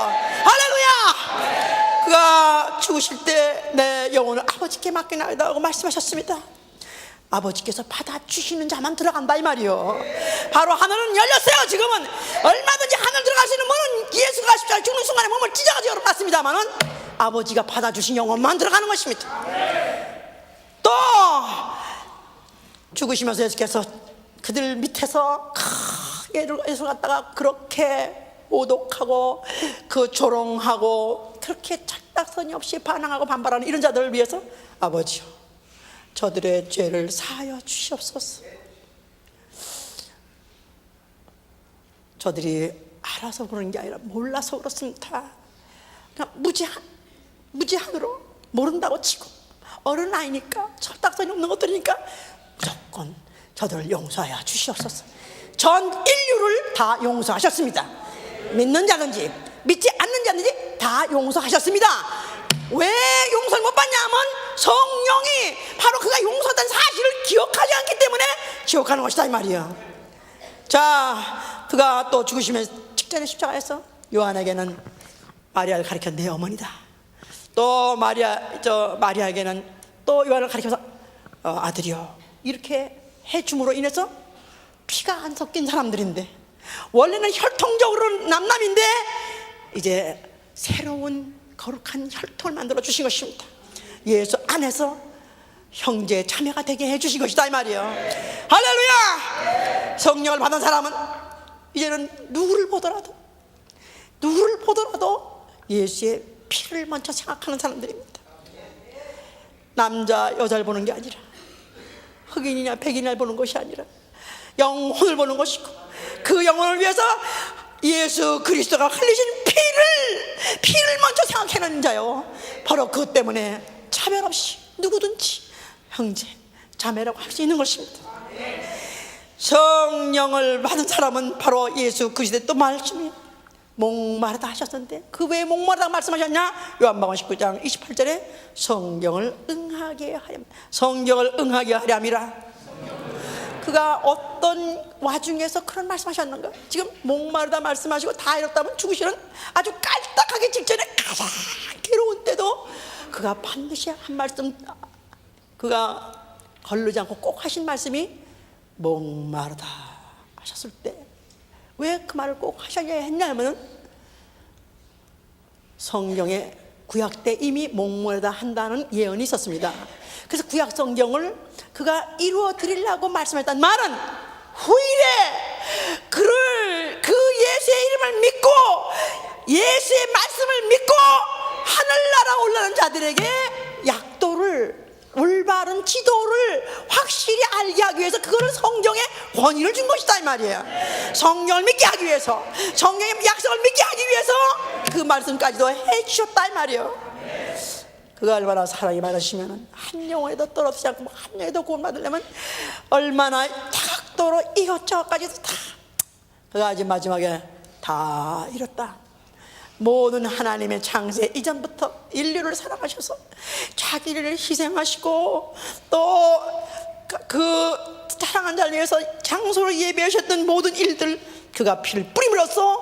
할렐루야. 그가 죽으실 때 내 영혼을 아버지께 맡기나이다 고 말씀하셨습니다. 아버지께서 받아주시는 자만 들어간다 이 말이요. 바로 하늘은 열렸어요. 지금은 얼마든지 하늘 들어갈 수 있는 문은 예수가 십자가에 죽는 순간에 몸을 찢어가지고 열어놨습니다만은 아버지가 받아주신 영혼만 들어가는 것입니다. 또 죽으시면서 예수께서 그들 밑에서 예수 갖다가 그렇게 오독하고 그 조롱하고 그렇게 착딱선이 없이 반항하고 반발하는 이런 자들을 위해서, 아버지요 저들의 죄를 사하여 주시옵소서. 저들이 알아서 그러는 게 아니라 몰라서 그렇습니다. 그러니까 무지한으로 모른다고 치고, 어른아이니까 철딱선이 없는 것들이니까 무조건 저들을 용서하여 주시옵소서. 전 인류를 다 용서하셨습니다. 믿는 자든지 믿지 않는 자든지 다 용서하셨습니다. 왜 용서를 못 받냐면 성령이 바로 그가 용서된 사실을 기억하지 않기 때문에 기억하는 것이다 이 말이에요. 자, 그가 또 죽으시면 직전에 십자가에서 요한에게는 마리아를 가리켜 내 어머니다, 또 마리아에게는 또 요한을 가리켜서 아들이요, 이렇게 해줌으로 인해서 피가 안 섞인 사람들인데, 원래는 혈통적으로 남남인데 이제 새로운 거룩한 혈통을 만들어 주신 것입니다. 예수 안에서 형제 자매가 되게 해주신 것이다 이 말이에요. 할렐루야. 성령을 받은 사람은 이제는 누구를 보더라도 예수의 피를 먼저 생각하는 사람들입니다. 남자 여자를 보는 게 아니라, 흑인이냐 백인을 보는 것이 아니라 영혼을 보는 것이고, 그 영혼을 위해서 예수 그리스도가 흘리신 피를 먼저 생각하는 자요. 바로 그것 때문에 차별 없이 누구든지 형제 자매라고 할 수 있는 것입니다. 성령을 받은 사람은 바로 예수 그리스도의 또 말씀이 목마르다 하셨는데, 그 왜 목마르다 말씀하셨냐? 요한복음 19장 28절에 성령을 응하게 하렴이라. 그가 어떤 와중에서 그런 말씀하셨는가? 지금 목마르다 말씀하시고 다 이렇다면 죽으시는 아주 깔딱하기 직전에 가장 괴로운 때도 그가 반드시 한 말씀, 그가 거르지 않고 꼭 하신 말씀이 목마르다 하셨을 때 왜 그 말을 꼭 하셔야 했냐면 성경에 구약 때 이미 목마르다 한다는 예언이 있었습니다. 그래서 구약 성경을 그가 이루어 드리려고 말씀했던 말은 후일에 그 예수의 이름을 믿고 예수의 말씀을 믿고 하늘나라 올라가는 자들에게 약도를, 올바른 지도를 확실히 알게 하기 위해서 그거를 성경에 권위를 준 것이다 이 말이에요. 성경을 믿게 하기 위해서, 성경의 약속을 믿게 하기 위해서 그 말씀까지도 해주셨다 이 말이에요. 그가 얼마나 사랑이 많으시면 한 영혼에도 떨어지지 않고 한 영혼에도 구원받으려면 얼마나 다각도로 이것저것까지도 다 그가 아직 마지막에 다 이뤘다. 모든 하나님의 창세 이전부터 인류를 사랑하셔서 자기를 희생하시고 또 그 사랑한 자를 위해서 장소를 예비하셨던 모든 일들 그가 피를 뿌림으로써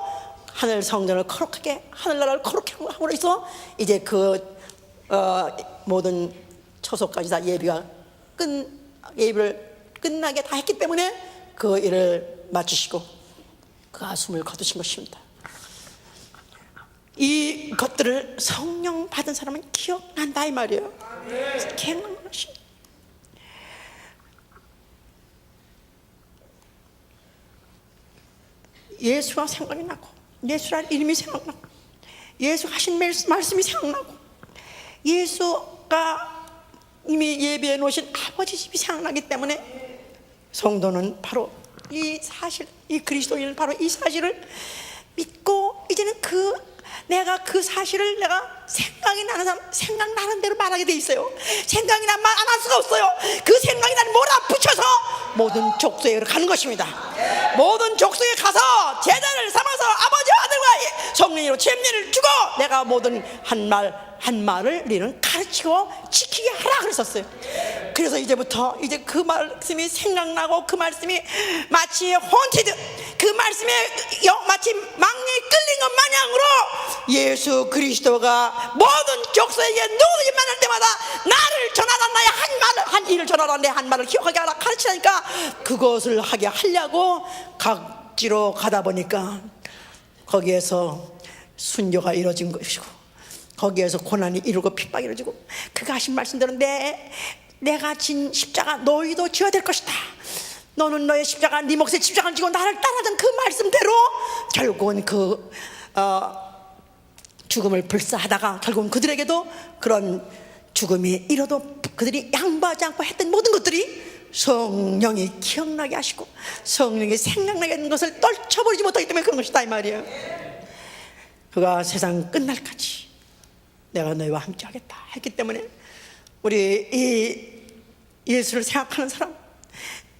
하늘 성전을 거룩하게, 하늘나라를 거룩하게 함으로 해서 이제 그 모든 처소까지 다 예비를 끝나게 다 했기 때문에 그 일을 마치시고 그가 숨을 거두신 것입니다. 이 것들을 성령 받은 사람은 기억난다 이 말이에요. 기억나는 것입니다. 예수가 생각이 나고 예수라는 이름이 생각나고 예수 하신 말씀이 생각나고 예수가 이미 예비해 놓으신 아버지 집이 생각나기 때문에 성도는 바로 이 사실, 이 그리스도인은 바로 이 사실을 믿고 이제는 내가 그 사실을 내가 생각이 나는 사람 생각나는 대로 말하게 돼 있어요. 생각이 나면 말 안 할 수가 없어요. 그 생각이 나는 몰아붙여서 모든 족속에 가는 것입니다. 모든 족속에 가서 제자를 삼아서 아버지와 아들과 성령으로 침례를 주고 내가 모든 한 말을 너희는 가르치고 지키게 하라 그랬었어요. 그래서 이제부터 이제 그 말씀이 생각나고 그 말씀이 마치 혼티드, 그 말씀에 마치 망령에 끌린 것 마냥으로 예수 그리스도가 모든 족속에게 누구든지 만날 때마다 나를 전하라, 나의 한 일을 전하라, 내 한 말을 기억하게 하라 가르치니까 그것을 하게 하려고 각지로 가다 보니까 거기에서 순교가 이루어진 것이고 거기에서 고난이 이루고 핍박이 이루어지고 그가 하신 말씀대로 내가 진 십자가 너희도 지어야 될 것이다. 너는 너의 십자가, 네 몫의 십자가를 지고 나를 따라던 그 말씀대로 결국은 죽음을 불사하다가 결국은 그들에게도 그런 죽음이 이뤄도 그들이 양보하지 않고 했던 모든 것들이 성령이 기억나게 하시고 성령이 생각나게 하는 것을 떨쳐버리지 못하기 때문에 그런 것이다 이 말이에요. 그가 세상 끝날까지 내가 너희와 함께 하겠다 했기 때문에 우리 이 예수를 생각하는 사람,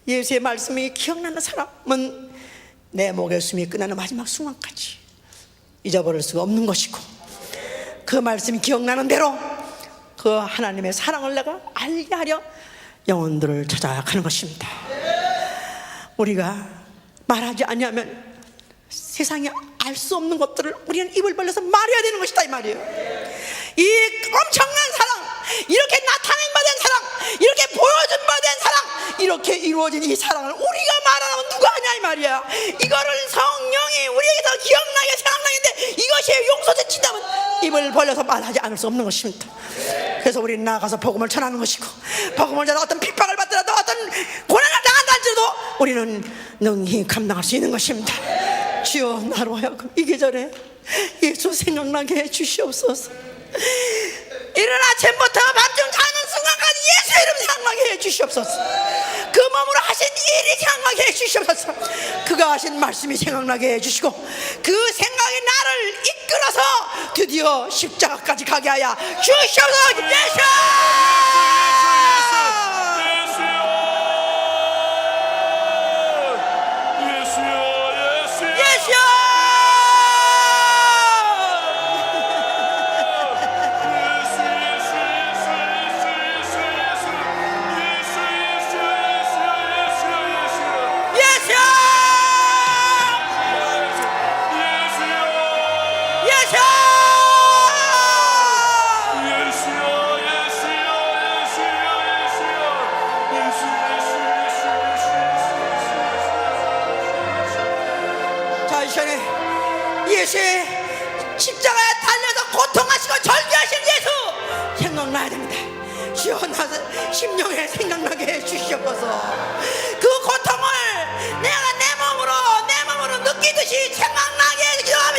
예수의 말씀이 기억나는 사람은 내 목의 숨이 끝나는 마지막 순간까지 잊어버릴 수가 없는 것이고 그 말씀이 기억나는 대로 그 하나님의 사랑을 내가 알게 하려 영혼들을 찾아가는 것입니다. 우리가 말하지 않으면 세상에 알 수 없는 것들을 우리는 입을 벌려서 말해야 되는 것이다 이 말이에요. 이 엄청난 사랑, 이렇게 나타낸 바 된 사랑, 이렇게 보여준 바 된 사랑, 이렇게 이루어진 이 사랑을 우리가 말하면 누가 하냐 이 말이야. 이거를 성령이 우리에게서 기억나게 생각나는데 이것이 용서제 친다면 입을 벌려서 말하지 않을 수 없는 것입니다. 그래서 우리는 나아가서 복음을 전하는 것이고 복음을 전하다 어떤 핍박을 받더라도 어떤 고난을 당한다 할지라도 우리는 능히 감당할 수 있는 것입니다. 주여 나로 하여금 이 계절에 예수 생각나게 해주시옵소서. 이른 아침부터 밤중 자는 순간까지 예수 이름 생각나게 해주시옵소서. 그 몸으로 하신 일이 생각나게 해주시옵소서. 그가 하신 말씀이 생각나게 해주시고 그 생각이 나를 이끌어서 드디어 십자가까지 가게 하여 주시옵소서. 예수! 듯이 십자가에 달려서 고통하시고 절규하신 예수 생각나야 됩니다. 주여 나 심령에 생각나게 해주시옵소서. 그 고통을 내가 내 몸으로 느끼듯이 생각나게 해주옵소서.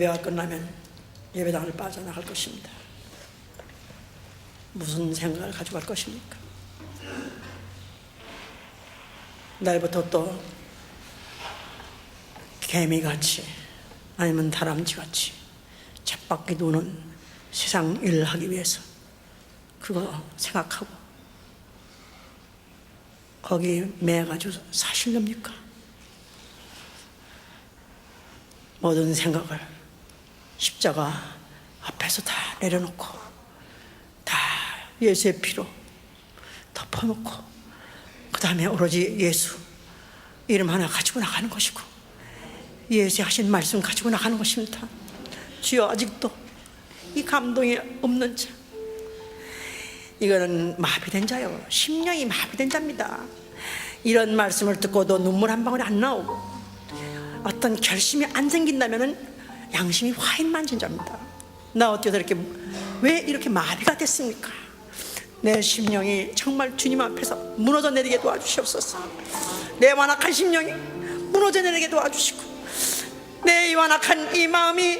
예배가 끝나면 예배당을 빠져나갈 것입니다. 무슨 생각을 가지고 갈 것입니까? 날부터 또 개미같이 아니면 다람쥐같이 쳇바퀴 도는 세상 일을 하기 위해서 그거 생각하고 거기 매가지고 사실렵니까? 모든 생각을 십자가 앞에서 다 내려놓고 다 예수의 피로 덮어놓고 그 다음에 오로지 예수 이름 하나 가지고 나가는 것이고 예수 하신 말씀 가지고 나가는 것입니다. 주여 아직도 이 감동이 없는 자, 이거는 마비된 자요, 심령이 마비된 자입니다. 이런 말씀을 듣고도 눈물 한 방울이 안 나오고 어떤 결심이 안 생긴다면 양심이 화인 만진 자입니다. 나 어떻게 이렇게 왜 이렇게 마비가 됐습니까? 내 심령이 정말 주님 앞에서 무너져 내리게 도와주시옵소서. 내 완악한 심령이 무너져 내리게 도와주시고 내 완악한 이 마음이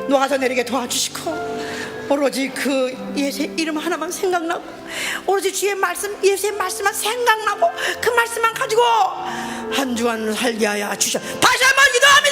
놓아져 내리게 도와주시고 오로지 그 예수의 이름 하나만 생각나고 오로지 주의 말씀, 예수의 말씀만 생각나고 그 말씀만 가지고 한 주간 살게 하여 주셔. 다시 한번 기도합니다.